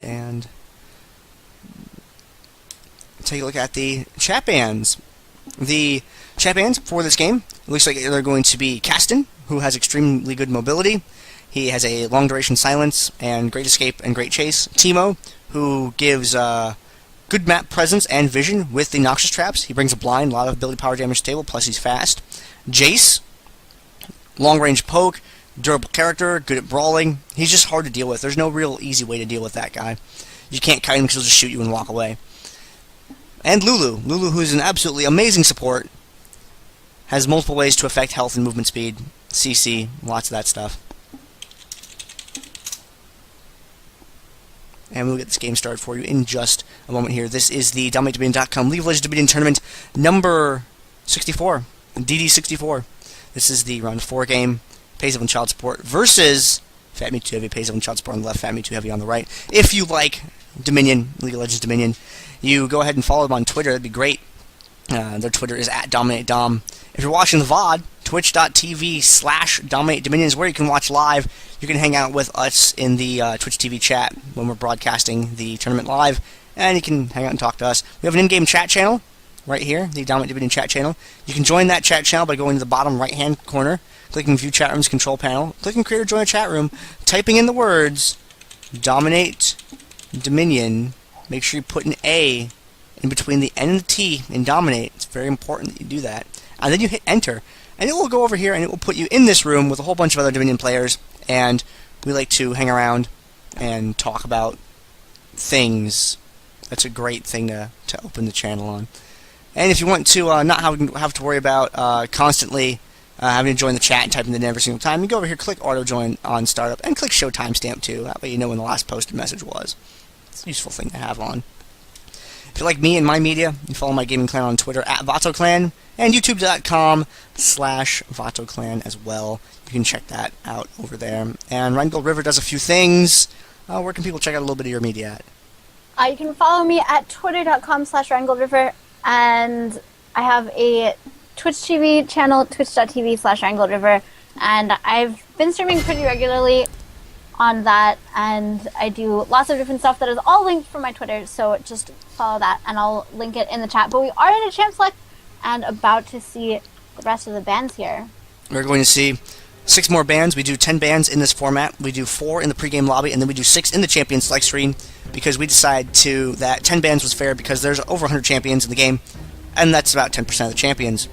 And take a look at the chat bans. The chat bans for this game, it looks like they're going to be Caston, who has extremely good mobility. He has a long duration silence and great escape and great chase. Teemo, who gives good map presence and vision with the Noxious traps. He brings a blind, a lot of ability power damage to the table, plus he's fast. Jace, long range poke, durable character, good at brawling. He's just hard to deal with. There's no real easy way to deal with that guy. You can't kite him because he'll just shoot you and walk away. And Lulu, who's an absolutely amazing support, has multiple ways to affect health and movement speed, CC, lots of that stuff. And we'll get this game started for you in just a moment here. This is the DominateDominion.com League of Legends Dominion Tournament number 64, DD64. This is the round 4 game, Pays Evelynn Child Support versus FatMii 2 Heavy, Pays Evelynn Child Support on the left, FatMii 2 Heavy on the right. If you like Dominion, League of Legends Dominion, you go ahead and follow them on Twitter. That'd be great. Their Twitter is @DominateDom. If you're watching the VOD, twitch.tv/DominateDominion is where you can watch live. You can hang out with us in the Twitch TV chat when we're broadcasting the tournament live, and you can hang out and talk to us. We have an in-game chat channel right here, the DominateDominion chat channel. You can join that chat channel by going to the bottom right-hand corner, clicking View Chat Room's control panel, clicking Create or Join a Chat Room, typing in the words Dominate Dominion. Make sure you put an A in between the N and the T in Dominate. It's very important that you do that. And then you hit Enter, and it will go over here and it will put you in this room with a whole bunch of other Dominion players, and we like to hang around and talk about things. That's a great thing to open the channel on. And if you want to not have to worry about constantly having to join the chat and typing it in every single time, you go over here, click Auto Join on Startup, and click Show Timestamp too. That way you know when the last posted message was. It's a useful thing to have on. If you like me and my media, you follow my gaming clan on Twitter @VatoClan and YouTube.com/VatoClan as well. You can check that out over there. And RheingoldRiver does a few things. Where can people check out a little bit of your media at? You can follow me at twitter.com/RheingoldRiver, and I have a Twitch TV channel, twitch.tv/RheingoldRiver, and I've been streaming pretty regularly on that, and I do lots of different stuff that is all linked from my Twitter, so just follow that, and I'll link it in the chat. But we are in a champ select and about to see the rest of the bands here. We're going to see 6 more bands. We do 10 bands in this format. We do 4 in the pregame lobby, and then we do 6 in the champion select screen, because we decided that 10 bands was fair because there's over 100 champions in the game, and that's about 10% of the champions.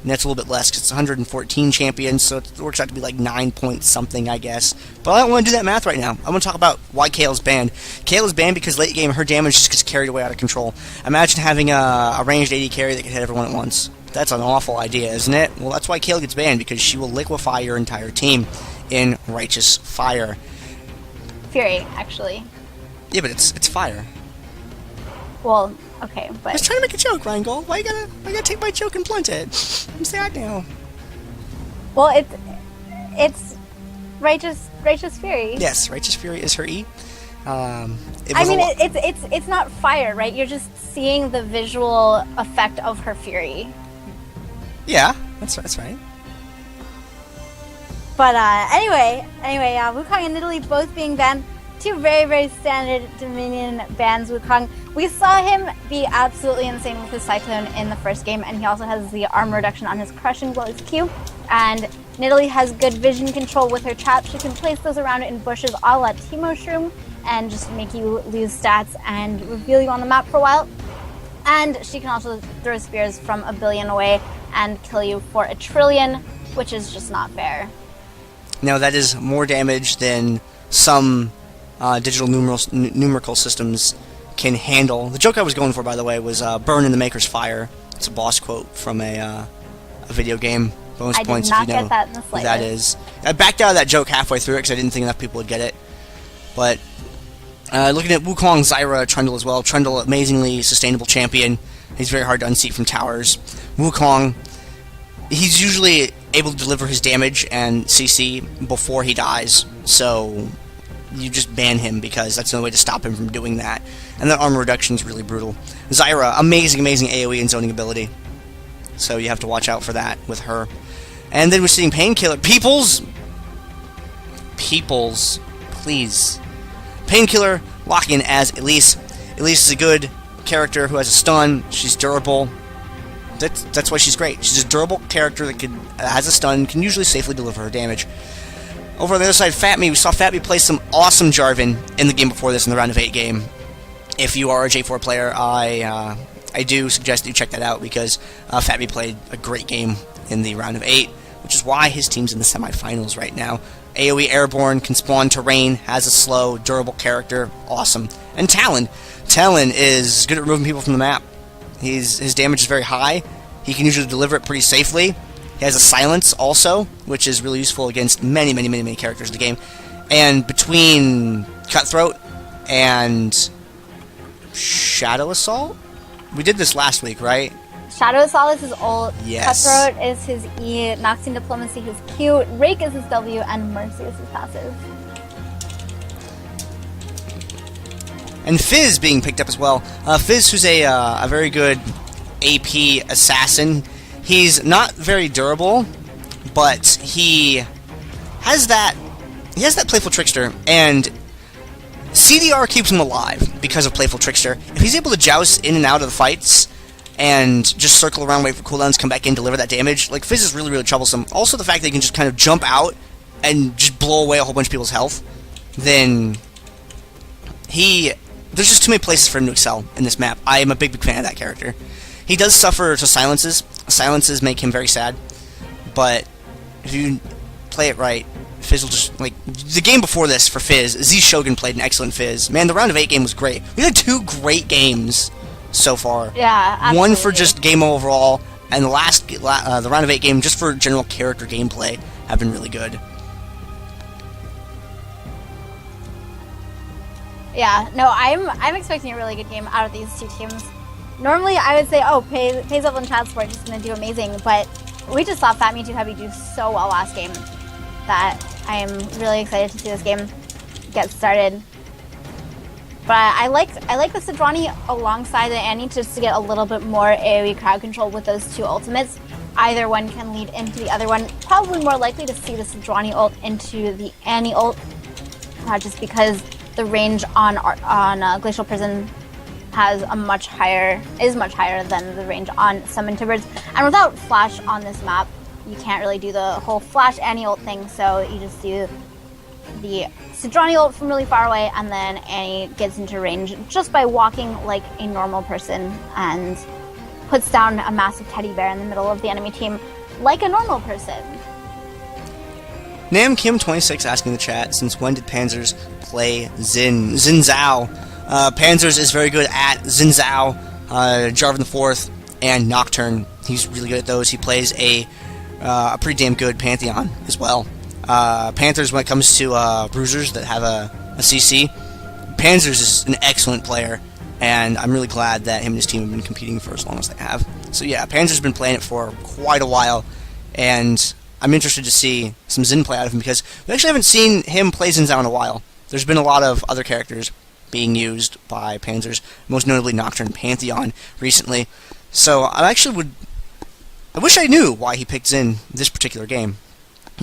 And that's a little bit less because it's 114 champions, so it works out to be like 9 point something, I guess. But I don't want to do that math right now. I want to talk about why Kayla's banned. Kayla's banned because late game her damage just gets carried away out of control. Imagine having a ranged AD carry that can hit everyone at once. That's an awful idea, isn't it? Well, that's why Kayla gets banned, because she will liquefy your entire team in Righteous Fire. Fury, actually. Yeah, but it's fire. Well, okay, but I was trying to make a joke, Rheingold. Why you gotta take my joke and blunt it? I'm sad now. Well, it's Righteous Fury. Yes, Righteous Fury is her E. It's not fire, right? You're just seeing the visual effect of her fury. Yeah, that's right. But anyway, Wukong and Italy both being banned. 2 very, very standard Dominion bans. Wukong, we saw him be absolutely insane with his Cyclone in the first game, and he also has the armor reduction on his Crushing Blows Q. And Nidalee has good vision control with her traps. She can place those around in bushes a la Teemo Shroom and just make you lose stats and reveal you on the map for a while. And she can also throw spears from 1 billion away and kill you for 1 trillion, which is just not fair. Now that is more damage than some digital numerical systems can handle. The joke I was going for, by the way, was burn in the Maker's Fire. It's a boss quote from a video game. Bonus points if you know get that in the who that is. I backed out of that joke halfway through it because I didn't think enough people would get it. But looking at Wukong, Zyra, Trundle as well. Trundle, amazingly sustainable champion. He's very hard to unseat from towers. Wukong, he's usually able to deliver his damage and CC before he dies, so you just ban him because that's the only way to stop him from doing that. And that armor reduction is really brutal. Zyra, amazing AoE and zoning ability, so you have to watch out for that with her. And then we're seeing Painkiller. Peoples, please. Painkiller lock in as Elise. Elise is a good character who has a stun. She's durable. That's why she's great. She's a durable character that has a stun, can usually safely deliver her damage. Over on the other side, FatMii, we saw FatMii play some awesome Jarvan in the game before this, in the round of 8 game. If you are a J4 player, I do suggest that you check that out, because FatMii played a great game in the round of 8, which is why his team's in the semifinals right now. AoE Airborne, can spawn terrain, has a slow, durable character, awesome. And Talon. Talon is good at removing people from the map. His damage is very high. He can usually deliver it pretty safely. He has a silence also, which is really useful against many characters in the game. And between Cutthroat and Shadow Assault? We did this last week, right? Shadow Assault is his ult, yes. Cutthroat is his E, Noxian Diplomacy his Q, Rake is his W, and Mercy is his passive. And Fizz being picked up as well. Fizz, who's a very good AP assassin. He's not very durable, but he has that Playful Trickster, and CDR keeps him alive because of Playful Trickster. If he's able to joust in and out of the fights and just circle around, wait for cooldowns, come back in, deliver that damage, like, Fizz is really troublesome. Also, the fact that he can just kind of jump out and just blow away a whole bunch of people's health, then there's just too many places for him to excel in this map. I am a big fan of that character. He does suffer to silences. Silences make him very sad, but if you play it right, Fizz will just, like, the game before this for Fizz, Z Shogun played an excellent Fizz. Man, the round of 8 game was great. We had 2 great games so far. Yeah, absolutely. One for just game overall, and the round of 8 game just for general character gameplay have been really good. Yeah, no, I'm expecting a really good game out of these two teams. Normally, I would say, oh, Pays Evelynn Child Support is going to do amazing, but we just saw FatMii 2 Heavy do so well last game that I am really excited to see this game get started. But I like the Sejuani alongside the Annie just to get a little bit more AoE crowd control with those 2 ultimates. Either one can lead into the other one. Probably more likely to see the Sejuani ult into the Annie ult, just because the range on Glacial Prison is much higher than the range on Summon Tibbers. And without Flash on this map, you can't really do the whole Flash Annie ult thing, so you just do the Sejuani ult from really far away, and then Annie gets into range just by walking like a normal person and puts down a massive teddy bear in the middle of the enemy team like a normal person. NamKim26 asking in the chat, since when did Panzers play Xin Zhao? Panzers is very good at Xin Zhao, Jarvan the Fourth, and Nocturne. He's really good at those. He plays a pretty damn good Pantheon as well. Panthers, when it comes to bruisers that have a CC, Panzers is an excellent player, and I'm really glad that him and his team have been competing for as long as they have. So yeah, Panzer's been playing it for quite a while, and I'm interested to see some Xin play out of him, because we actually haven't seen him play Xin Zhao in a while. There's been a lot of other characters being used by Panzers, most notably Nocturne and Pantheon recently. So I wish I knew why he picked Xin this particular game,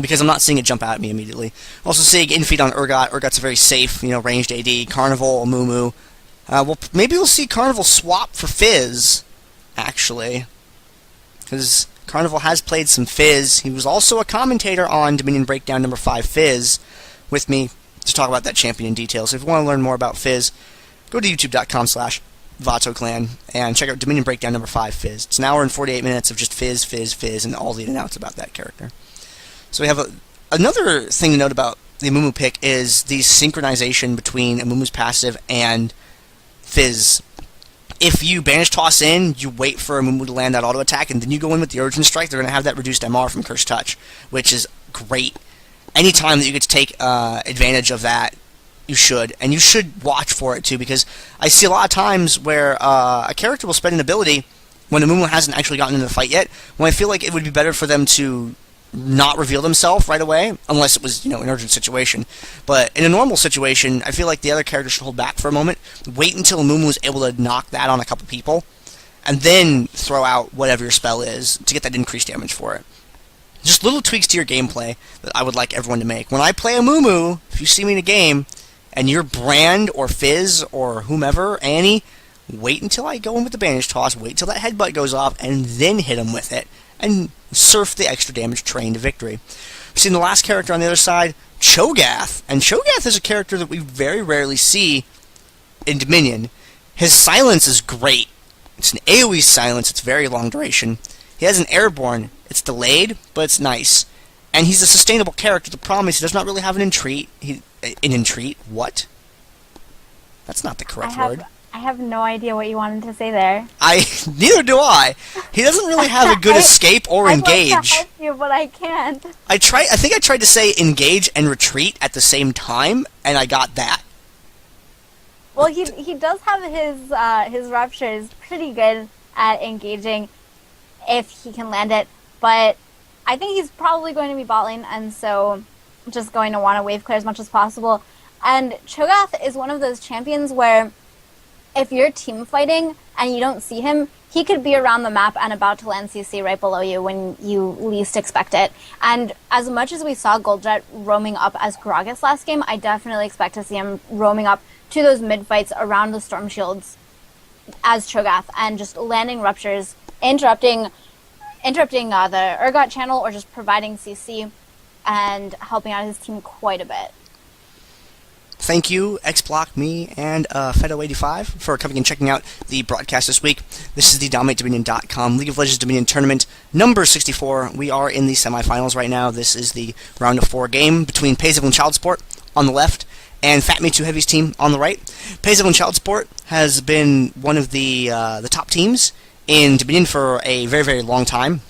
because I'm not seeing it jump out at me immediately. Also seeing Infeed on Urgot. Urgot's a very safe, ranged AD. Carnival, Amumu. Well, maybe we'll see Carnival swap for Fizz, actually, because Carnival has played some Fizz. He was also a commentator on Dominion Breakdown number 5 Fizz with me to talk about that champion in detail. So if you want to learn more about Fizz, go to youtube.com/VatoClan and check out Dominion Breakdown number 5 Fizz. It's an hour and 48 minutes of just Fizz, and all the in and outs about that character. So we have another thing to note about the Amumu pick is the synchronization between Amumu's passive and Fizz. If you Banish Toss in, you wait for Amumu to land that auto attack, and then you go in with the Urgent Strike, they're going to have that reduced MR from Curse Touch, which is great. Anytime that you get to take advantage of that, you should. And you should watch for it, too, because I see a lot of times where a character will spend an ability when Amumu hasn't actually gotten into the fight yet, when I feel like it would be better for them to not reveal themselves right away, unless it was, an urgent situation. But in a normal situation, I feel like the other character should hold back for a moment, wait until Amumu is able to knock that on a couple people, and then throw out whatever your spell is to get that increased damage for it. Just little tweaks to your gameplay that I would like everyone to make. When I play Amumu, if you see me in a game, and you're Brand or Fizz or whomever, Annie, wait until I go in with the bandage toss, wait till that headbutt goes off, and then hit him with it, and surf the extra damage train to victory. We've seen the last character on the other side, Cho'Gath, and Cho'Gath is a character that we very rarely see in Dominion. His silence is great. It's an AoE silence, it's very long duration. He has an airborne, it's delayed, but it's nice. And he's a sustainable character. The problem is he does not really have an entreat. An entreat? What? That's not the correct word. I have no idea what you wanted to say there. Neither do I. He doesn't really have a good escape or engage. I'd like to help you, but I can't. I think I tried to say engage and retreat at the same time, and I got that. Well, he does have his ruptures pretty good at engaging if he can land it, but I think he's probably going to be bot lane, and so just going to want to wave clear as much as possible. And Cho'Gath is one of those champions where if you're team fighting and you don't see him, he could be around the map and about to land CC right below you when you least expect it. And as much as we saw Goldjet roaming up as Gragas last game, I definitely expect to see him roaming up to those mid fights around the Storm Shields as Cho'Gath and just landing ruptures, interrupting the Urgot channel or just providing CC and helping out his team quite a bit. Thank you, XBlockMe and Fedo85 for coming and checking out the broadcast this week. This is the DominateDominion.com League of Legends Dominion Tournament number 64. We are in the semifinals right now. This is the round of 4 game between Evelynn Childsport on the left and FatMii 2 Heavy's team on the right. Evelynn Childsport has been one of the top teams in Dominion for a very, very long time,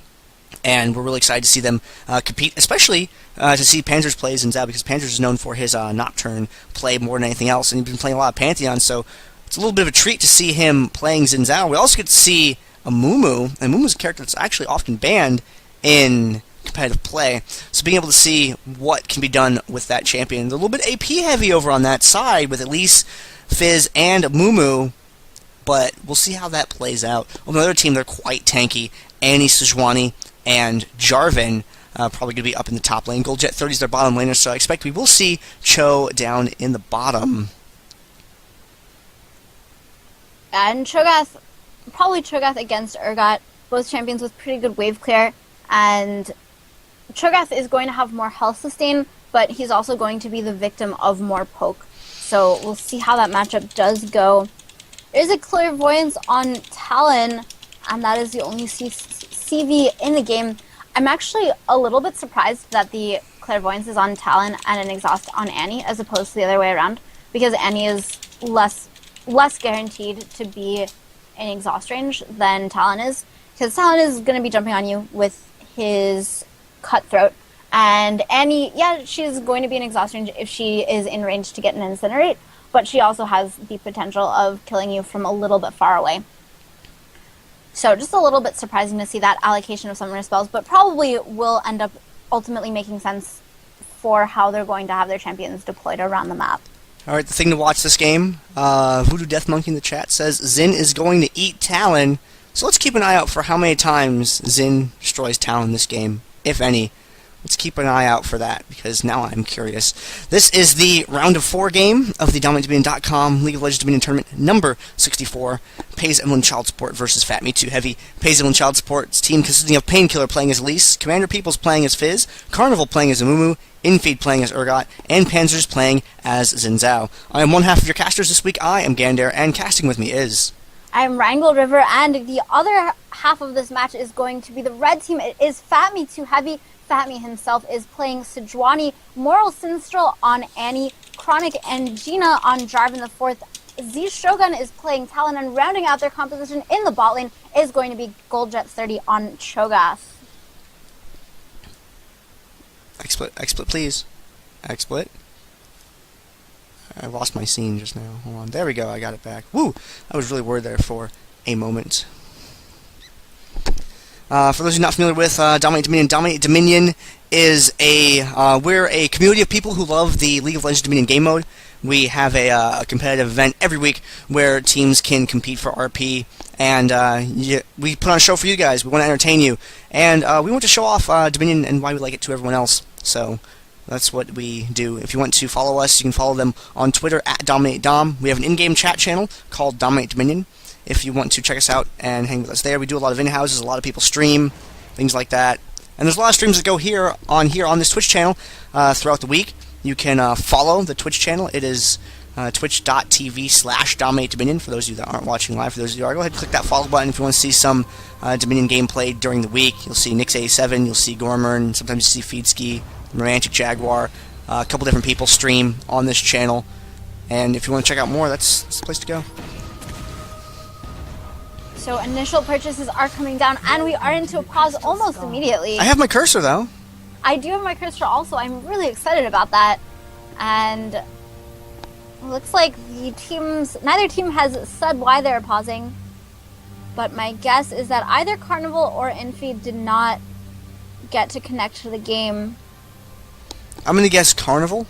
and we're really excited to see them compete, especially to see Panzer's play Xin Zhao, because Panzer is known for his Nocturne play more than anything else, and he's been playing a lot of Pantheon, so it's a little bit of a treat to see him playing Xin Zhao. We also get to see a Mumu, and Mumu's a character that's actually often banned in competitive play, so being able to see what can be done with that champion. They're a little bit AP heavy over on that side with at least Fizz and Mumu, but we'll see how that plays out. On the other team, they're quite tanky. Annie, Sejuani, and Jarvan probably going to be up in the top lane. Goldjet 30 is their bottom laner, so I expect we will see Cho down in the bottom. And Cho'Gath, probably Cho'Gath against Urgot, both champions with pretty good wave clear, and Cho'Gath is going to have more health sustain, but he's also going to be the victim of more poke. So we'll see how that matchup does go. There's a Clairvoyance on Talon, and that is the only CV in the game. I'm actually a little bit surprised that the Clairvoyance is on Talon and an Exhaust on Annie, as opposed to the other way around, because Annie is less guaranteed to be in Exhaust range than Talon is, because Talon is going to be jumping on you with his Cutthroat, and Annie, yeah, she's going to be in Exhaust range if she is in range to get an Incinerate, but she also has the potential of killing you from a little bit far away. So just a little bit surprising to see that allocation of summoner spells, but probably will end up ultimately making sense for how they're going to have their champions deployed around the map. Alright, the thing to watch this game, Voodoo Death Monkey in the chat says Xin is going to eat Talon, so let's keep an eye out for how many times Xin destroys Talon this game, if any. Let's keep an eye out for that, because now I'm curious. This is the round of 4 game of the DominateDominion.com League of Legends Dominion Tournament number 64. Evelynn Childsport versus FatMii 2 Heavy. Evelynn Childsport's team consisting of Painkiller playing as Elise, Commander Peoples playing as Fizz, Carnival playing as Amumu, Infeed playing as Urgot, and Panzers playing as Xin Zhao. I am one half of your casters this week. I am Gandair, and casting with me is... I'm RheingoldRiver, and the other half of this match is going to be the red team. It is FatMii 2 Heavy. FatMii himself is playing Sejuani, Moral Sinstrel on Annie, Chronic and Gina on Jarvan the 4th. Z Shogun is playing Talon, and rounding out their composition in the bot lane is going to be Goldjet 30 on Cho'Gath. XSplit, please. XSplit. I lost my scene just now. Hold on. There we go. I got it back. Woo! I was really worried there for a moment. For those who are not familiar with Dominate Dominion is we're a community of people who love the League of Legends Dominion game mode. We have a competitive event every week where teams can compete for RP, and we put on a show for you guys. We want to entertain you, and we want to show off Dominion and why we like it to everyone else. So That's what we do. If you want to follow us, you can follow them on Twitter at DominateDom. We have an in-game chat channel called DominateDominion. If you want to check us out and hang with us there, we do a lot of in-houses, a lot of people stream, things like that. And there's a lot of streams that go here on this Twitch channel throughout the week. You can follow the Twitch channel. It is twitch.tv/DominateDominion for those of you that aren't watching live. For those of you who are, go ahead and click that follow button if you want to see some Dominion gameplay during the week. You'll see Nix87, you'll see Gormer, and sometimes you see Feedski, Romantic Jaguar, a couple different people stream on this channel. And if you want to check out more, that's the place to go. So initial purchases are coming down, and we are into a pause almost immediately. I have my cursor, though. I do have my cursor also. I'm really excited about that. And it looks like neither team has said why they're pausing. But my guess is that either Carnival or Infeed did not get to connect to the game. I'm going to guess Carnival.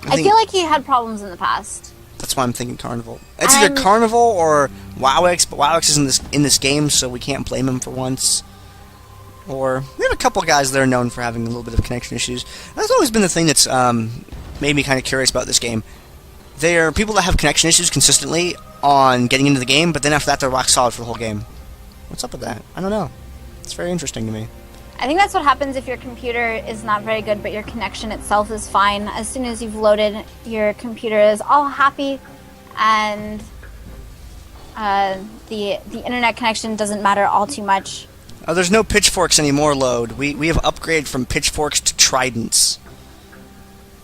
I feel like he had problems in the past. That's why I'm thinking Carnival. It's either Carnival or WowX, but WowX is in this game, so we can't blame him for once. Or we have a couple guys that are known for having a little bit of connection issues. That's always been the thing that's made me kind of curious about this game. There are people that have connection issues consistently on getting into the game, but then after that they're rock solid for the whole game. What's up with that? I don't know. It's very interesting to me. I think that's what happens if your computer is not very good, but your connection itself is fine. As soon as you've loaded, your computer is all happy, and the internet connection doesn't matter all too much. There's no pitchforks anymore, Load. We have upgraded from pitchforks to tridents.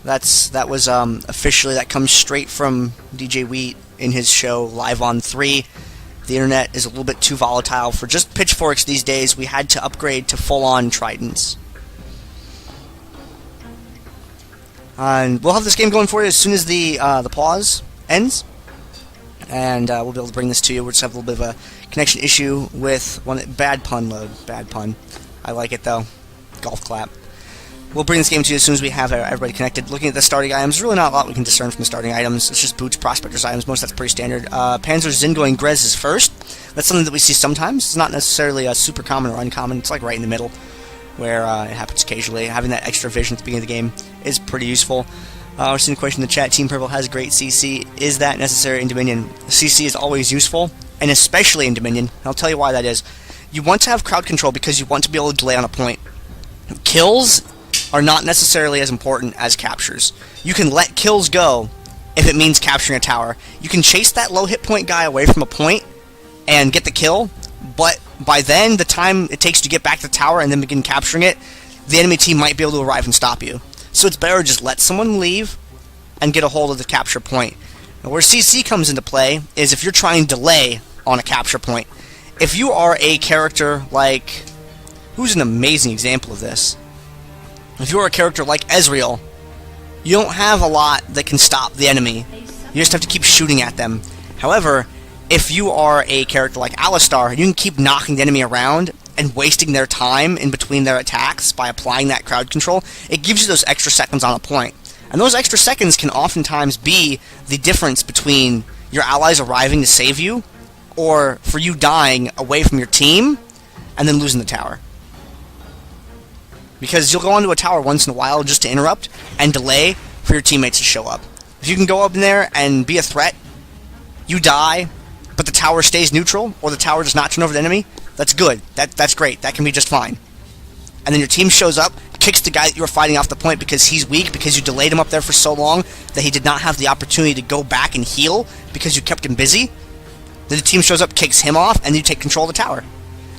That was officially, that comes straight from DJ Wheat in his show Live on 3. The internet is a little bit too volatile for just pitchforks these days. We had to upgrade to full-on tridents. And we'll have this game going for you as soon as the pause ends. And we'll be able to bring this to you. We'll just have a little bit of a connection issue with one. Bad pun, Load. Bad pun. I like it, though. Golf clap. We'll bring this game to you as soon as we have everybody connected. Looking at the starting items, there's really not a lot we can discern from the starting items. It's just boots, prospectors items. Most of that's pretty standard. Panzer, Zingo, and Grez is first. That's something that we see sometimes. It's not necessarily a super common or uncommon. It's like right in the middle, where it happens occasionally. Having that extra vision at the beginning of the game is pretty useful. We're seeing a question in the chat. Team Purple has great CC. Is that necessary in Dominion? CC is always useful, and especially in Dominion. And I'll tell you why that is. You want to have crowd control because you want to be able to delay on a point. Kills are not necessarily as important as captures. You can let kills go if it means capturing a tower. You can chase that low hit point guy away from a point and get the kill, but by then, the time it takes to get back to the tower and then begin capturing it, the enemy team might be able to arrive and stop you. So it's better to just let someone leave and get a hold of the capture point. Now, where CC comes into play is if you're trying to delay on a capture point. If you are a character like... Who's an amazing example of this? If you're a character like Ezreal, you don't have a lot that can stop the enemy. You just have to keep shooting at them. However, if you are a character like Alistar, you can keep knocking the enemy around and wasting their time in between their attacks by applying that crowd control. It gives you those extra seconds on a point. And those extra seconds can oftentimes be the difference between your allies arriving to save you or for you dying away from your team and then losing the tower. Because you'll go onto a tower once in a while just to interrupt and delay for your teammates to show up. If you can go up in there and be a threat, you die, but the tower stays neutral, or the tower does not turn over the enemy, that's good. That's great. That can be just fine. And then your team shows up, kicks the guy that you were fighting off the point because he's weak, because you delayed him up there for so long that he did not have the opportunity to go back and heal because you kept him busy. Then the team shows up, kicks him off, and you take control of the tower.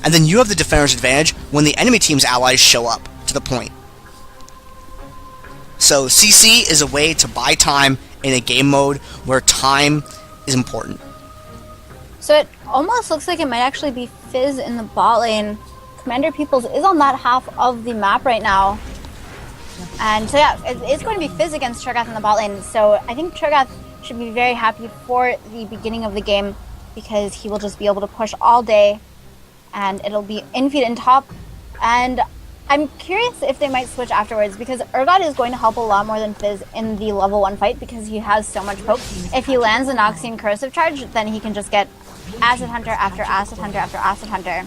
And then you have the defender's advantage when the enemy team's allies show up to the point. So CC is a way to buy time in a game mode where time is important. So it almost looks like it might actually be Fizz in the bot lane. Commander Peoples is on that half of the map right now. And so yeah, it's going to be Fizz against Cho'Gath in the bot lane. So I think Cho'Gath should be very happy for the beginning of the game because he will just be able to push all day and it'll be Infeed in top. And I'm curious if they might switch afterwards because Urgot is going to help a lot more than Fizz in the level 1 fight because he has so much poke. If he lands an Noxian Corrosive Charge, then he can just get Acid Hunter after Acid Hunter after Acid Hunter.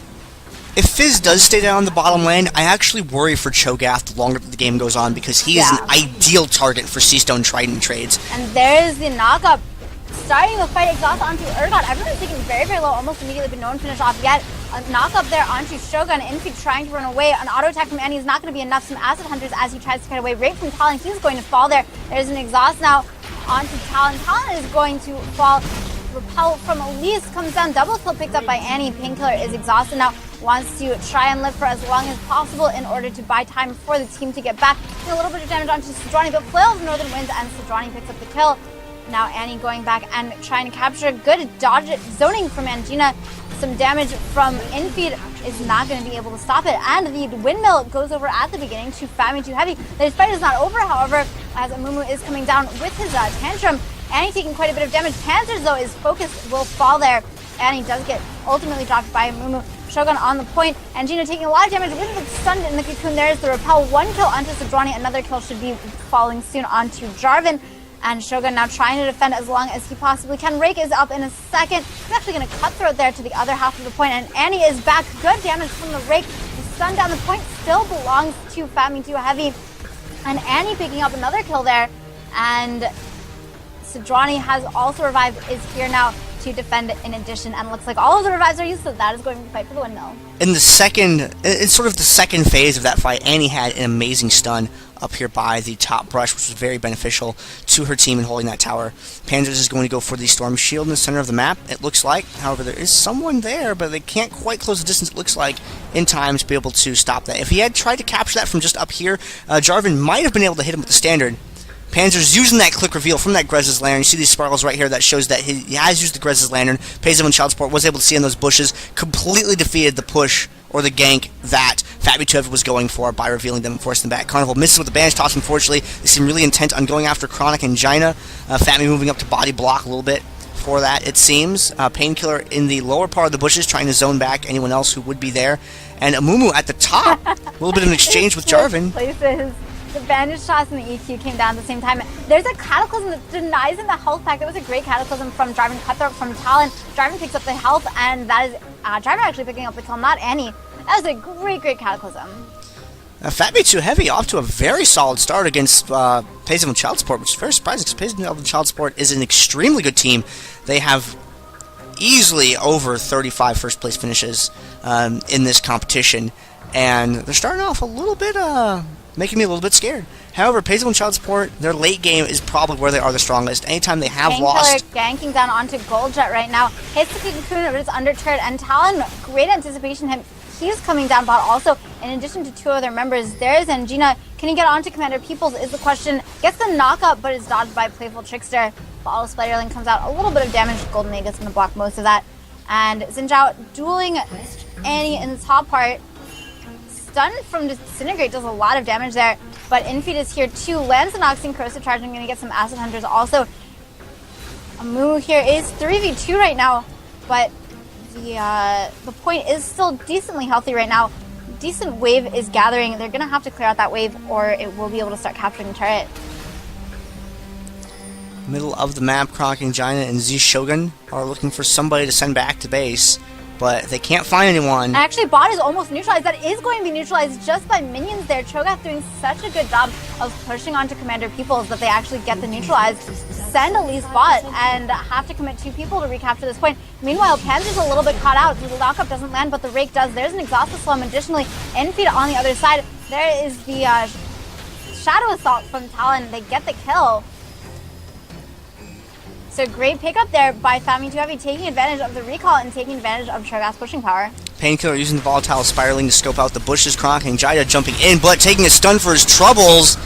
If Fizz does stay down on the bottom lane, I actually worry for Cho'Gath the longer the game goes on because he is an ideal target for Seastone Trident trades. And there's the knockup. Starting the fight, exhaust onto Urgot. Everyone's taking very, very low almost immediately, but no one finished off yet. A knockup there onto Shogun. Infeed trying to run away. An auto attack from Annie is not going to be enough. Some Acid Hunters as he tries to get away right from Talon. He's going to fall there. There's an exhaust now onto Talon. Talon is going to fall. Repel from Elise comes down. Double kill picked up by Annie. Painkiller is exhausted now. Wants to try and live for as long as possible in order to buy time for the team to get back. And a little bit of damage onto Sedrani, but Flail of Northern wins and Sedrani picks up the kill. Now Annie going back and trying to capture. Good dodge zoning from Angina. Some damage from Infeed is not going to be able to stop it. And the windmill goes over at the beginning to FatMii too heavy. This fight is not over, however, as Amumu is coming down with his tantrum. Annie taking quite a bit of damage. Panzers, though, is focused, will fall there. Annie does get ultimately dropped by Amumu. Shogun on the point. Angina taking a lot of damage with the stunned in the cocoon. There's the repel. One kill onto Sedrani. Another kill should be falling soon onto Jarvan. And Shogun now trying to defend as long as he possibly can. Rake is up in a second. He's actually going to cutthroat there to the other half of the point. And Annie is back. Good damage from the Rake. The stun down the point still belongs to FatMii too heavy. And Annie picking up another kill there. And Sedrani has also revived, is here now to defend in addition, and looks like all of the revives are used, so that is going to fight for the windmill. In sort of the second phase of that fight, Annie had an amazing stun up here by the top brush, which was very beneficial to her team in holding that tower. Panzers is going to go for the Storm Shield in the center of the map, it looks like. However, there is someone there, but they can't quite close the distance, it looks like, in time to be able to stop that. If he had tried to capture that from just up here, Jarvan might have been able to hit him with the standard. Panzer's using that click reveal from that Grez's Lantern. You see these sparkles right here that shows that he has used the Grez's Lantern. Evelynn Child Support was able to see in those bushes, completely defeated the push or the gank that FatMii was going for by revealing them and forcing them back. Carnival misses with the Banish Toss, unfortunately. They seem really intent on going after Chronic and Jaina. FatMii moving up to body block a little bit for that, it seems. Painkiller in the lower part of the bushes trying to zone back anyone else who would be there. And Amumu at the top. A little bit of an exchange with Jarvan. Places. The bandage toss and the EQ came down at the same time. There's a Cataclysm that denies him the health pack. That was a great Cataclysm from Jarvan. Cutthroat from Talon. Jarvan picks up the health, and that is Jarvan actually picking up the kill, not Annie. That was a great, great Cataclysm. FatMii too heavy, off to a very solid start against Evelynn Child Support, which is very surprising because Evelynn Child Support is an extremely good team. They have easily over 35 first place finishes in this competition, and they're starting off a little bit making me a little bit scared. However, Evelynn Child Support, their late game is probably where they are the strongest. Anytime they have lost... ganking down onto Goldjet right now. Hits the Cocoon, but it's underturret. And Talon, great anticipation. He's coming down bot also. In addition to two other members, there's Angina. Can he get onto Commander Peoples is the question. Gets the knockup, but is dodged by Playful Trickster. Bottle Spiderling comes out. A little bit of damage. Golden Eagle's going to block most of that. And Xinjiao dueling Annie in the top part. Stun from Disintegrate does a lot of damage there, but Infeed is here too. Lands an Oxing Corrosive Charge. I'm going to get some Acid Hunters also. Amumu here is 3v2 right now, but the point is still decently healthy right now. Decent wave is gathering. They're going to have to clear out that wave, or it will be able to start capturing the turret. Middle of the map, Chronic and Jaina and Z Shogun are looking for somebody to send back to base, but they can't find anyone. And actually, bot is almost neutralized. That is going to be neutralized just by minions there. Cho'Gath doing such a good job of pushing onto Commander Peoples that they actually get the neutralized. Send Elise bot and have to commit 2 people to recapture this point. Meanwhile, Panzer's a little bit caught out. The lockup doesn't land, but the Rake does. There's an Exhausted Slum. Additionally, Infeed on the other side. There is the Shadow Assault from Talon. They get the kill. So great pickup there by FatMii too heavy, taking advantage of the recall and taking advantage of Cho'Gath's pushing power. Painkiller using the Volatile Spiraling to scope out the bushes. Chronic and Jaina jumping in, but taking a stun for his troubles.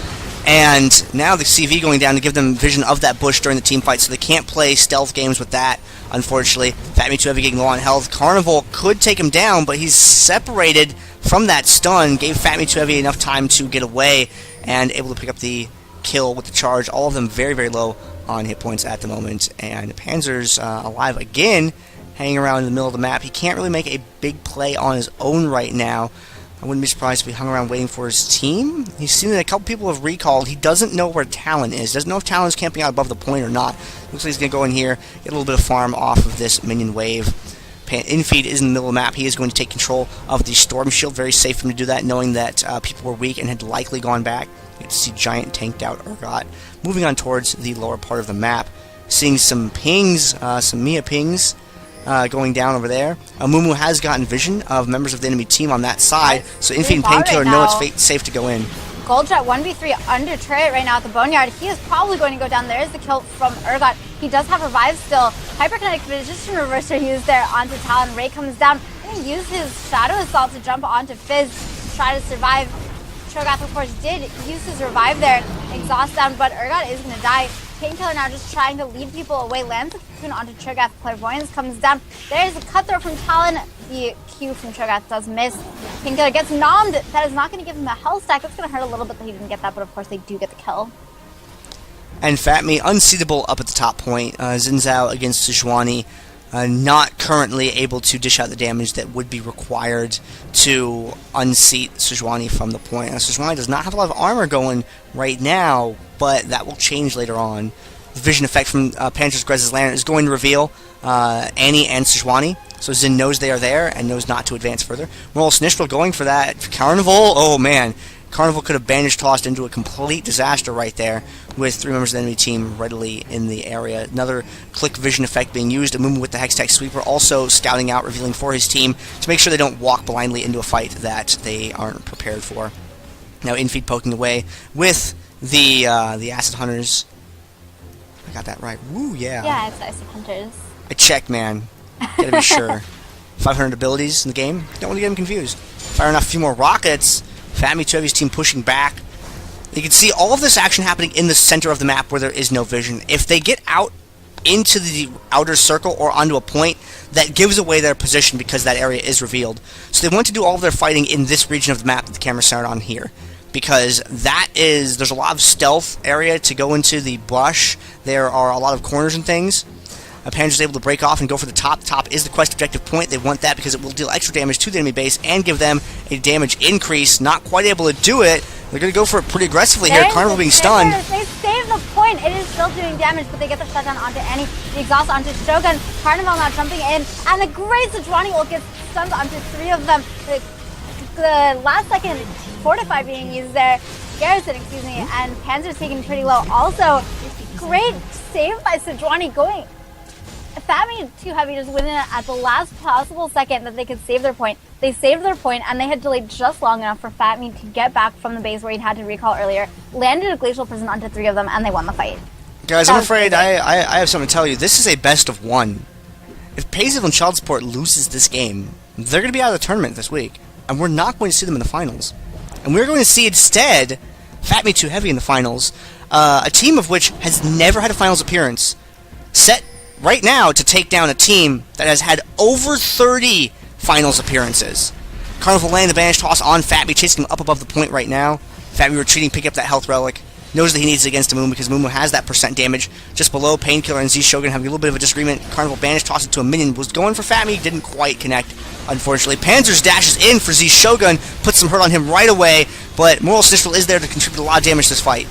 And now the CV going down to give them vision of that bush during the team fight, so they can't play stealth games with that, unfortunately. FatMii too heavy getting low on health. Carnival could take him down, but he's separated from that stun, gave FatMii too heavy enough time to get away and able to pick up the kill with the charge. All of them very, very low on hit points at the moment, and Panzer's alive again, hanging around in the middle of the map. He can't really make a big play on his own right now. I wouldn't be surprised if he hung around waiting for his team. He's seen that a couple people have recalled. He doesn't know where Talon is. Doesn't know if Talon's camping out above the point or not. Looks like he's going to go in here, get a little bit of farm off of this minion wave. Infeed is in the middle of the map. He is going to take control of the Storm Shield. Very safe for him to do that, knowing that people were weak and had likely gone back. You can see Giant tanked out Urgot. Moving on towards the lower part of the map. Seeing some pings, some Mia pings going down over there. Mumu has gotten vision of members of the enemy team on that side, so Infeed and Painkiller know it's safe to go in. Goldjet 1v3 under turret right now at the Boneyard. He is probably going to go down. There is the kill from Urgot. He does have revive still. Hyperkinetic Magician Reverser used there onto Talon. Ray comes down and use his Shadow Assault to jump onto Fizz, try to survive. Cho'Gath, of course, did use his revive there. Exhaust down, but Urgot is going to die. Painkiller now just trying to lead people away. Lands the cocoon onto Cho'Gath. Clairvoyance comes down. There's a cutthroat from Talon. The Q from Cho'Gath does miss. Painkiller gets nommed. That is not going to give him a health stack. That's going to hurt a little bit that he didn't get that, but of course they do get the kill. And FatMii unseatable up at the top point. Xin Zhao against Sejuani. Not currently able to dish out the damage that would be required to unseat Sejuani from the point. Sejuani does not have a lot of armor going right now, but that will change later on. The vision effect from Panzer's Grez's Lantern is going to reveal Annie and Sejuani, so Xin knows they are there and knows not to advance further. Moral Snitchel going for that. Carnival, oh man. Carnival could have bandage tossed into a complete disaster right there with 3 members of the enemy team readily in the area. Another click vision effect being used. Amumu with the Hextech Sweeper also scouting out, revealing for his team to make sure they don't walk blindly into a fight that they aren't prepared for. Now Infeed poking away with the Acid Hunters. I got that right. Woo, yeah. Yeah, it's Acid Hunters. I checked, man. Gotta be sure. 500 abilities in the game. Don't want to get them confused. Firing off a few more rockets. FatMii 2 Heavy's team pushing back. You can see all of this action happening in the center of the map where there is no vision. If they get out into the outer circle or onto a point, that gives away their position because that area is revealed. So they want to do all of their fighting in this region of the map that the camera's centered on here. Because there's a lot of stealth area to go into the bush. There are a lot of corners and things. Panzer's able to break off and go for the top. The top is the quest objective point. They want that because it will deal extra damage to the enemy base and give them a damage increase. Not quite able to do it. They're going to go for it pretty aggressively here. Carnival being stunned. They save the point. It is still doing damage, but they get the shutdown onto Annie. The exhaust onto Shogun. Carnival now jumping in. And the great Sejuani ult gets stunned onto 3 of them. The last second Fortify being used there. Garrison, excuse me. And Panzer's taken pretty low. Also, great save by Sejuani going. FatMii 2 Heavy just went in at the last possible second that they could save their point. They saved their point, and they had delayed just long enough for FatMii to get back from the base where he'd had to recall earlier, landed a Glacial Prison onto 3 of them, and they won the fight. Guys, I'm afraid I have something to tell you. This is a best of 1. If Paisive and Child Support loses this game, they're going to be out of the tournament this week, and we're not going to see them in the finals. And we're going to see instead FatMii 2 Heavy in the finals, a team of which has never had a finals appearance, set right now to take down a team that has had over 30 finals appearances. Carnival laying the bandage toss on FatMii, chasing him up above the point right now. FatMii retreating, picking up that health relic. Knows that he needs it against Mumu because Mumu has that percent damage just below. Painkiller and Z Shogun having a little bit of a disagreement. Carnival bandage toss into a minion. Was going for FatMii, didn't quite connect, unfortunately. Panzer's dashes in for Z Shogun, puts some hurt on him right away, but Moral Snitchel is there to contribute a lot of damage to this fight.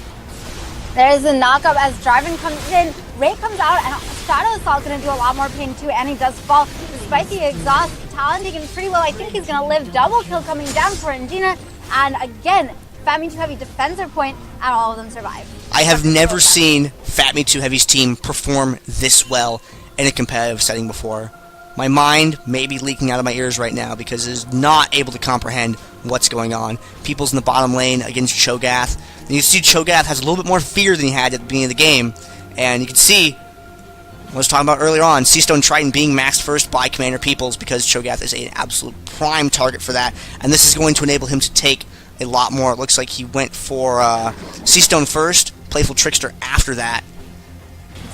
There's a knockup as Jarvan comes in. Ray comes out, and Shadow Assault going to do a lot more pain too, and he does fall. Despite the exhaust, Talon taking pretty well. I think he's going to live. Double kill coming down for Angina, and again, FatMii 2 Heavy defends their point, and all of them survive. I have never seen FatMii 2 Heavy's team perform this well in a competitive setting before. My mind may be leaking out of my ears right now because it is not able to comprehend what's going on. People's in the bottom lane against Cho'Gath. And you see Cho'Gath has a little bit more fear than he had at the beginning of the game. And you can see, what I was talking about earlier on, Seastone Triton being maxed first by Commander Peoples because Cho'Gath is an absolute prime target for that. And this is going to enable him to take a lot more. It looks like he went for Seastone first, Playful Trickster after that.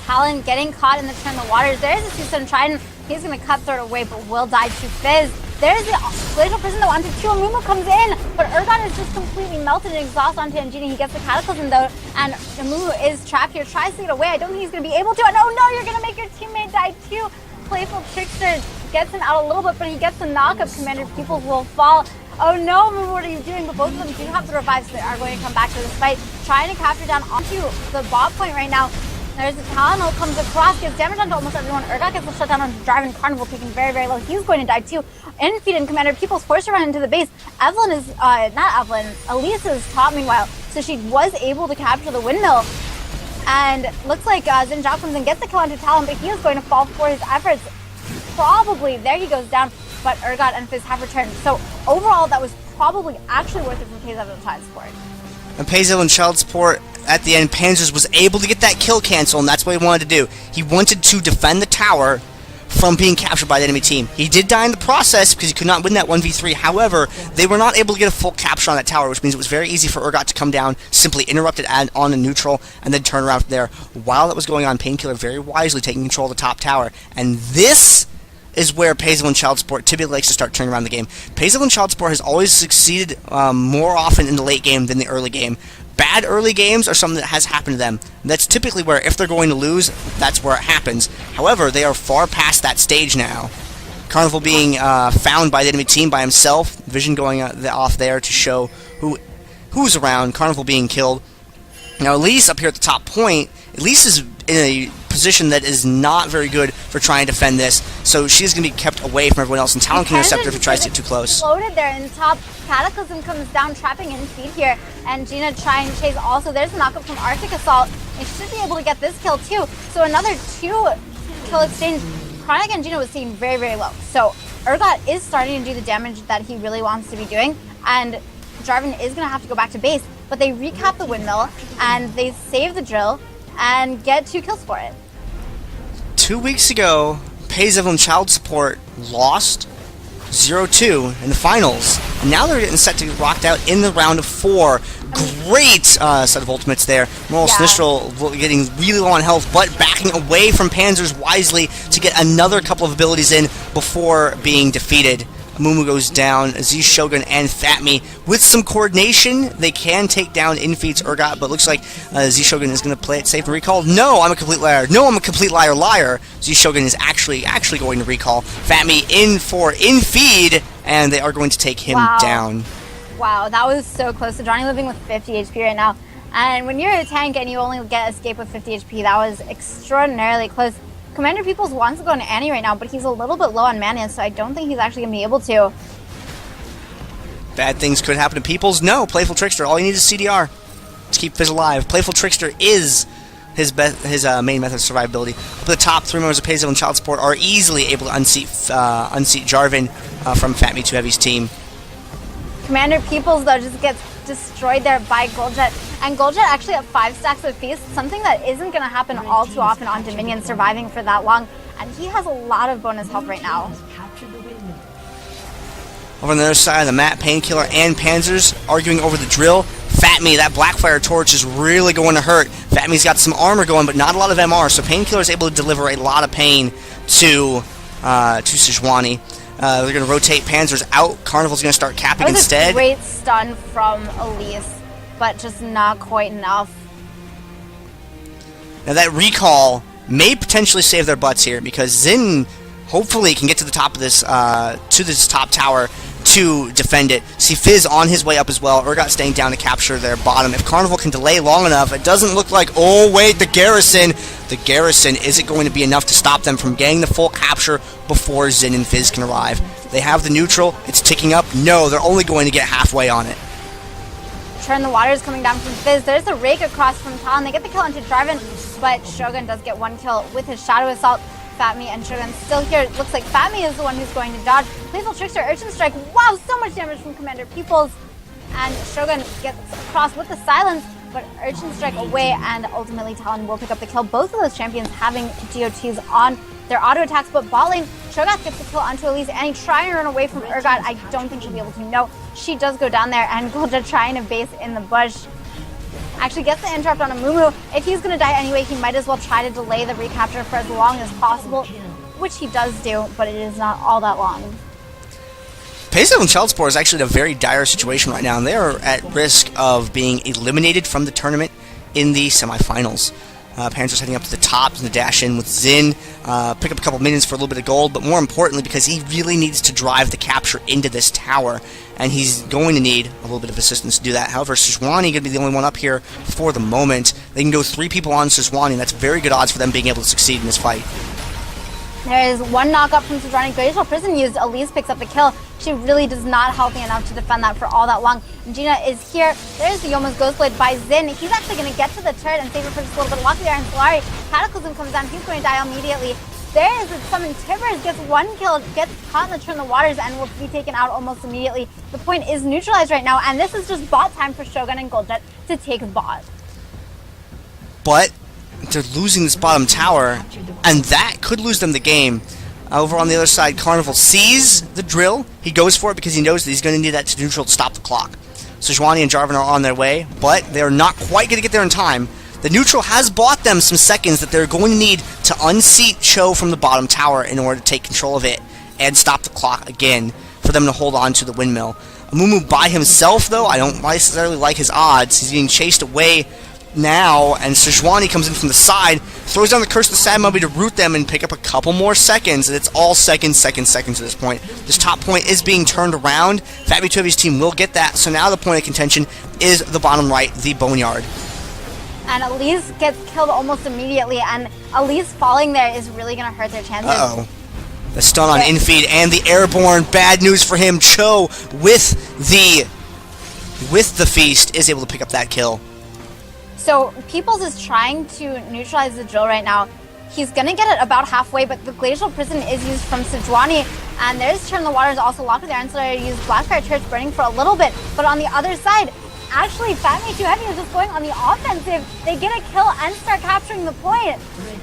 Talon getting caught in the turn of the waters. There's a Seastone Trident. He's going to cut through it away, but will die to Fizz. There's the Glacial Prison though onto 2. Mumu comes in, but Urgot is just completely melted and exhaust onto Angina. He gets the Cataclysm though, and Mumu is trapped here, tries to get away. I don't think he's going to be able to. And oh no, you're going to make your teammate die too. Playful Trickster gets him out a little bit, but he gets the knockup. Commander Peoples will fall. Oh no, Mumu, what are you doing? But both of them do have the revives, so they are going to come back to this fight. Trying to capture down onto the bot point right now. There's a Talon comes across, gets damage onto almost everyone. Urgot gets the shutdown on Drive, and Carnival taking very, very low. He's going to die too. Infeed and Commander People's forced to run into the base. Evelynn is, not Evelynn, Elise is top meanwhile. So she was able to capture the windmill. And looks like Xin Zhao comes and gets the kill onto Talon, but he is going to fall for his efforts. Probably, there he goes down, but Urgot and Fizz have returned. So overall, that was probably actually worth it from Payzev and Child Support. And Payzev and Child Support, at the end, Panzers was able to get that kill cancel, and that's what he wanted to do. He wanted to defend the tower from being captured by the enemy team. He did die in the process because he could not win that 1v3. However, they were not able to get a full capture on that tower, which means it was very easy for Urgot to come down, simply interrupt it on a neutral, and then turn around from there. While that was going on, Painkiller very wisely taking control of the top tower. And this is where Payzev and Child Support typically likes to start turning around the game. Payzev and Child Support has always succeeded more often in the late game than the early game. Bad early games are something that has happened to them. That's typically where, if they're going to lose, that's where it happens. However, they are far past that stage now. Carnival being found by the enemy team by himself. Vision going off there to show who's around. Carnival being killed. Now, Elise up here at the top point. Elise is in a position that is not very good for trying to defend this, so she's going to be kept away from everyone else, and Talon can intercept her if he tries to get too close. Loaded there in top. Cataclysm comes down, trapping in feed here, and Gina trying to chase also. There's a knockup from Arctic Assault, and she should be able to get this kill too. So another 2-kill exchange. Chronic and Gina was seen very, very low. So Urgot is starting to do the damage that he really wants to be doing, and Jarvan is going to have to go back to base, but they recap the windmill, and they save the drill, and get 2 kills for it. 2 weeks ago, Payzev and Child Support lost 0-2 in the finals. And now they're getting set to get rocked out in the round of 4. Great set of ultimates there. Moral Sinistral getting really low on health, but backing away from Panzers wisely to get another couple of abilities in before being defeated. Mumu goes down, Z Shogun and FatMii. With some coordination, they can take down Infeed's Urgot, but looks like Z Shogun is going to play it safe and recall. No, I'm a complete liar. No, I'm a complete liar. Z Shogun is actually going to recall. FatMii in for Infeed, and they are going to take him down. Wow, that was so close. So Johnny living with 50 HP right now. And when you're a tank and you only get escape with 50 HP, that was extraordinarily close. Commander Peoples wants to go on Annie right now, but he's a little bit low on mana, so I don't think he's actually going to be able to. Bad things could happen to Peoples? No, Playful Trickster. All you need is CDR to keep Fizz alive. Playful Trickster is his main method of survivability. Up at the top, 3 members of Payzev and Child Support are easily able to unseat Jarvan from FatMii 2 Heavy's team. Commander Peoples, though, just gets destroyed there by Goldjet. And Goldjet actually at 5 stacks of feast, something that isn't going to happen all too often on Dominion, surviving for that long. And he has a lot of bonus health right now. Over on the other side of the map, Painkiller and Panzers arguing over the drill. FatMii, that Blackfire Torch is really going to hurt. FatMii's got some armor going, but not a lot of MR, so Painkiller is able to deliver a lot of pain to Sejuani. They're going to rotate Panzers out. Carnival's going to start capping instead. That was a great stun from Elise, but just not quite enough. Now that recall may potentially save their butts here, because Xin hopefully can get to the top of this top tower to defend it. See Fizz on his way up as well. Urgot staying down to capture their bottom. If Carnival can delay long enough, it doesn't look like, oh wait, the garrison. The garrison isn't going to be enough to stop them from getting the full capture before Xin and Fizz can arrive. They have the neutral. It's ticking up. No, they're only going to get halfway on it. Turn the waters coming down from Fizz. There's a rake across from Talon. They get the kill into Jarvan, but Shogun does get 1 kill with his Shadow Assault. FatMii and Shogun still here. It looks like FatMii is the one who's going to dodge. Playful Trickster, Urchin Strike. Wow, so much damage from Commander Peoples. And Shogun gets across with the silence, but Urchin Strike away, and ultimately Talon will pick up the kill. Both of those champions having DOTs on their auto attacks, but bot lane, Shogun gets the kill onto Elise, and he trying to run away from Urgot. I don't think she'll be able to. No, she does go down there, and Goldjet trying to base in the bush. Actually gets the interrupt on a Mumu. If he's going to die anyway, he might as well try to delay the recapture for as long as possible, which he does do, but it is not all that long. Payzev and Child Support is actually in a very dire situation right now, and they are at risk of being eliminated from the tournament in the semifinals. Panzer's heading up to the top and the dash in with Zin. Pick up a couple minions for a little bit of gold, but more importantly because he really needs to drive the capture into this tower, and he's going to need a little bit of assistance to do that. However, Sejuani going to be the only one up here for the moment. They can go 3 people on Sejuani, and that's very good odds for them being able to succeed in this fight. There is one knock-up from Sejuani. Glacial Prison used. Elise picks up the kill. She really does not help me enough to defend that for all that long. Gina is here. There's the Yoma's Ghostblade by Zin. He's actually going to get to the turret and save her for just a little bit of luck there. And Solari, Cataclysm comes down. He's going to die immediately. There is a summon. Tibbers gets 1 kill, gets caught in the Turn the Waters, and will be taken out almost immediately. The point is neutralized right now, and this is just bot time for Shogun and Goldjet to take bot. But they're losing this bottom tower, and that could lose them the game. Over on the other side, Carnival sees the drill. He goes for it because he knows that he's going to need that to neutral to stop the clock. Sejuani and Jarvan are on their way, but they're not quite going to get there in time. The neutral has bought them some seconds that they're going to need to unseat Cho from the bottom tower in order to take control of it and stop the clock again for them to hold on to the windmill. Amumu by himself, though, I don't necessarily like his odds. He's being chased away now, and Sejuani comes in from the side, throws down the Curse of the Sad Mummy to root them and pick up a couple more seconds, and it's all seconds at this point. This top point is being turned around. FatMii 2Heavy's team will get that, so now the point of contention is the bottom right, the Boneyard. And Elise gets killed almost immediately, and Elise falling there is really going to hurt their chances. Uh-oh. The stun on infeed and the airborne. Bad news for him. Cho, with the feast, is able to pick up that kill. So Peoples is trying to neutralize the drill right now. He's going to get it about halfway, but the Glacial Prison is used from Sejuani, and there's Turn the Waters also locked there, and so they use Blackfire Church burning for a little bit. But on the other side, actually, FatMii 2Heavy is just going on the offensive. They get a kill and start capturing the point,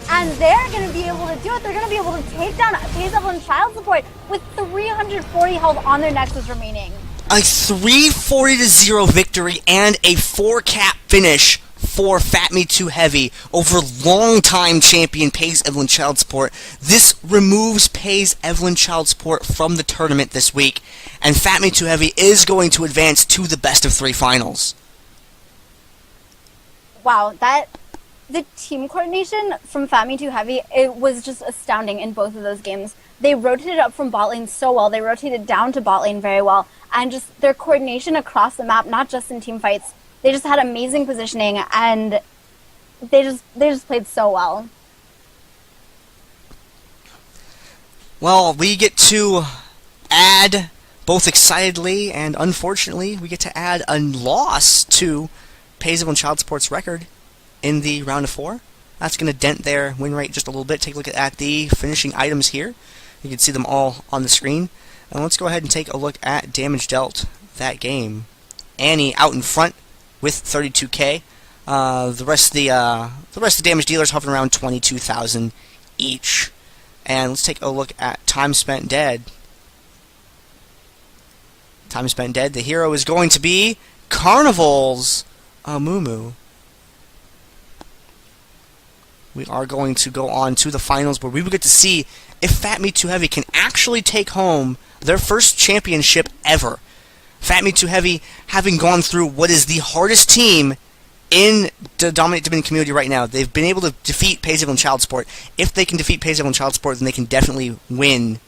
and they're going to be able to do it. They're going to be able to take down FaZe Evelynn Child Support with 340 health on their Nexus remaining. A 340-0 victory and a 4-cap finish for FatMii 2Heavy over longtime champion FaZe Evelynn Child Support. This removes FaZe Evelynn Child Support from the tournament this week, and FatMii 2Heavy is going to advance to the best of 3 finals. Wow, the team coordination from FatMii 2Heavy, it was just astounding in both of those games. They rotated up from bot lane so well, they rotated down to bot lane very well, and just their coordination across the map, not just in team fights, they just had amazing positioning, and they just played so well. Well, we get to add, both excitedly and unfortunately, we get to add a loss to FaZe Evelynn Child Support's record in the round of 4. That's going to dent their win rate just a little bit. Take a look at the finishing items here. You can see them all on the screen. And let's go ahead and take a look at damage dealt that game. Annie out in front with 32k. The rest of the damage dealers hovering around 22,000 each. And let's take a look at time spent dead. Time spent dead. The hero is going to be Carnival's Amumu. We are going to go on to the finals where we will get to see if FatMii 2Heavy can actually take home their first championship ever. FatMii 2Heavy having gone through what is the hardest team in the DominateDominion community right now. They've been able to defeat FaZe Evelynn Child Support. If they can defeat FaZe Evelynn Child Support, then they can definitely win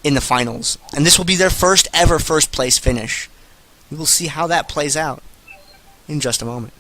in the finals. And this will be their first ever first place finish. We will see how that plays out in just a moment.